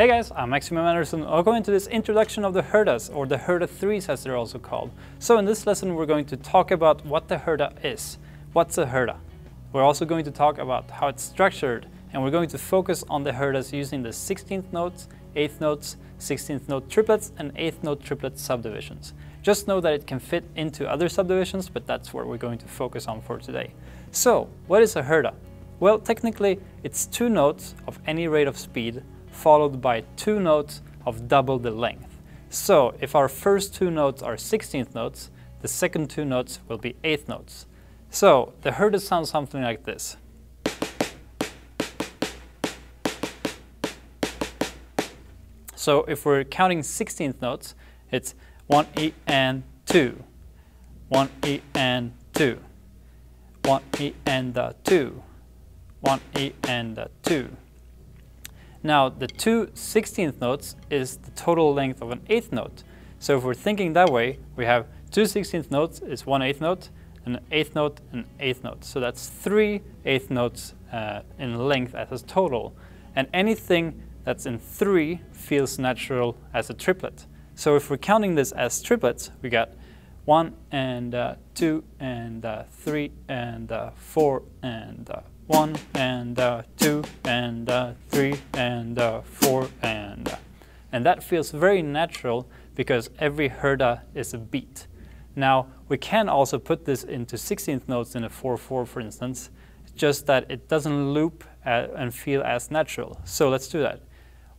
Hey guys, I'm Maxadrums and I'll go into this introduction of the Hertas, or the Herta 3s as they're also called. So in this lesson we're going to talk about what the Herta is. What's a Herta? We're also going to talk about how it's structured, and we're going to focus on the Hertas using the 16th notes, 8th notes, 16th note triplets and 8th note triplet subdivisions. Just know that it can fit into other subdivisions, but that's what we're going to focus on for today. So, what is a Herta? Well, technically it's two notes of any rate of speed followed by two notes of double the length. So if our first two notes are 16th notes, the second two notes will be 8th notes. So the Herta sounds something like this. So if we're counting 16th notes, it's 1 E and 2, 1 E and 2, 1 E and 2, 1 E and 2. Now the two 16th notes is the total length of an 8th note. So if we're thinking that way, we have two 16th notes is one 8th note, an 8th note, and an 8th note. So that's three 8th notes in length as a total. And anything that's in 3 feels natural as a triplet. So if we're counting this as triplets, we got 1 and 2 and 3 and 4 and 1 and 2 and 3 and 4 and that feels very natural because every Herta is a beat. Now we can also put this into 16th notes in a 4/4, for instance, just that it doesn't loop and feel as natural. So let's do that.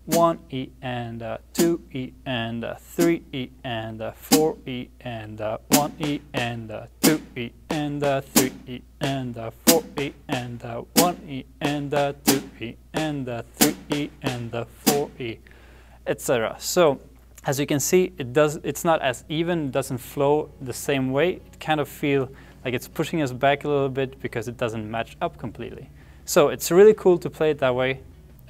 1 E and 2 E and 3 E and 4 E and 1 E and 2 E and 3 E and 4 E and 1 E and 2 E and 3 E and 4 E, etc. So as you can see, it's not as even, it doesn't flow the same way. It kind of feels like it's pushing us back a little bit because it doesn't match up completely. So it's really cool to play it that way.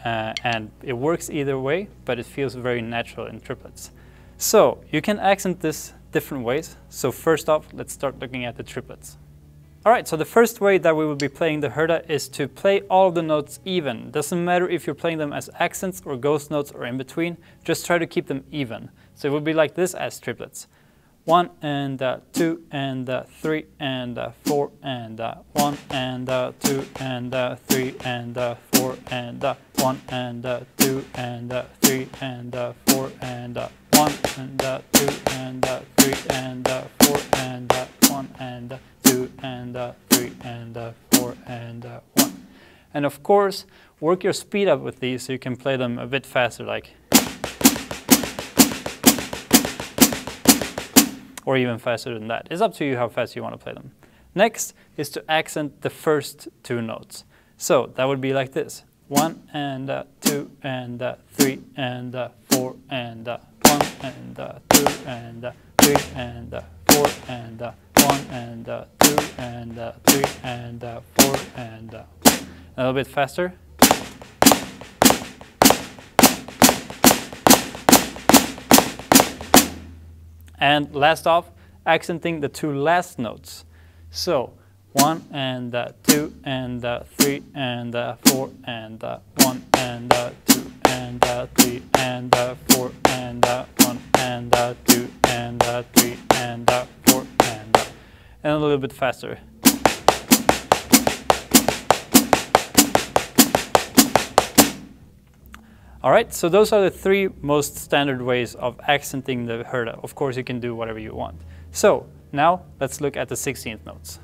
And it works either way, but it feels very natural in triplets. So you can accent this different ways. So first off, let's start looking at the triplets. Alright, so the first way that we will be playing the Herta is to play all of the notes even. Doesn't matter if you're playing them as accents or ghost notes or in between, just try to keep them even. So it would be like this as triplets. 1 and 2 and 3 and 4 and 1 and 2 and 3 and 4 and 1 and 2 and 3 and 4 and 1 and 2 and 3 and 4 and 1 and 2 and 3 and 4 and 1. And of course, work your speed up with these so you can play them a bit faster, like, or even faster than that. It's up to you how fast you want to play them. Next is to accent the first two notes. So that would be like this. 1 and 2 and 3 and 4 and 1 and 2 and 3 and 4 and 1 and 2 and 3 and 4 and a little bit faster. And last off, accenting the two last notes. So 1 and 2 and 3 and 4 and 1 and 2 and 3 and 4 and 1 and 2 and 3 and 4 and a little bit faster. Alright, so those are the three most standard ways of accenting the Herta. Of course, you can do whatever you want. So now let's look at the 16th notes.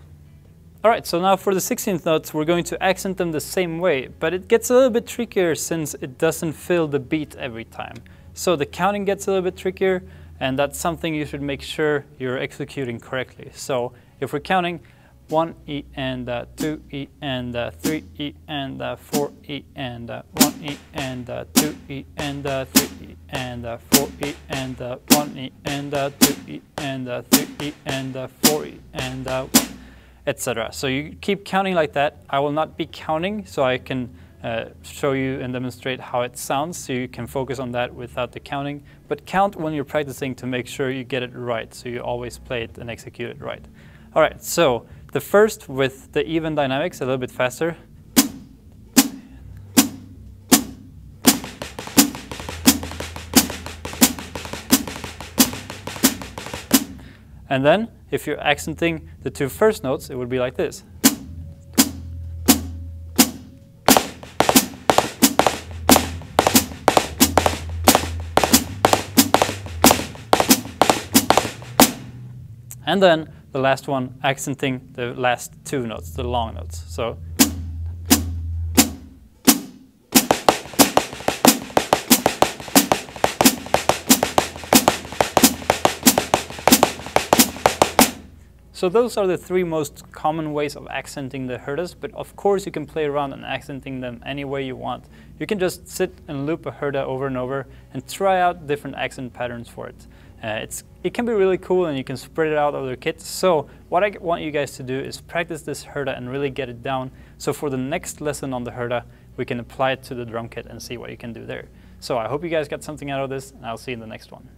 Alright, so now for the 16th notes, we're going to accent them the same way, but it gets a little bit trickier since it doesn't fill the beat every time. So the counting gets a little bit trickier, and that's something you should make sure you're executing correctly. So if we're counting 1 E and 2 E and 3 E and 4 E and 1 E and 2 E and 3 E and 4 E and 1 E and 2 E and 3 E and 4 E and 1, etc. So you keep counting like that. I will not be counting, so I can show you and demonstrate how it sounds, so you can focus on that without the counting. But count when you're practicing to make sure you get it right, so you always play it and execute it right. Alright, so the first with the even dynamics, a little bit faster. And then, if you're accenting the two first notes, it would be like this. And then the last one accenting the last two notes, the long notes. So those are the three most common ways of accenting the Hertas, but of course you can play around and accenting them any way you want. You can just sit and loop a Herta over and over and try out different accent patterns for it. It can be really cool, and you can spread it out over the kit. So what I want you guys to do is practice this Herta and really get it down. So for the next lesson on the Herta, we can apply it to the drum kit and see what you can do there. So I hope you guys got something out of this, and I'll see you in the next one.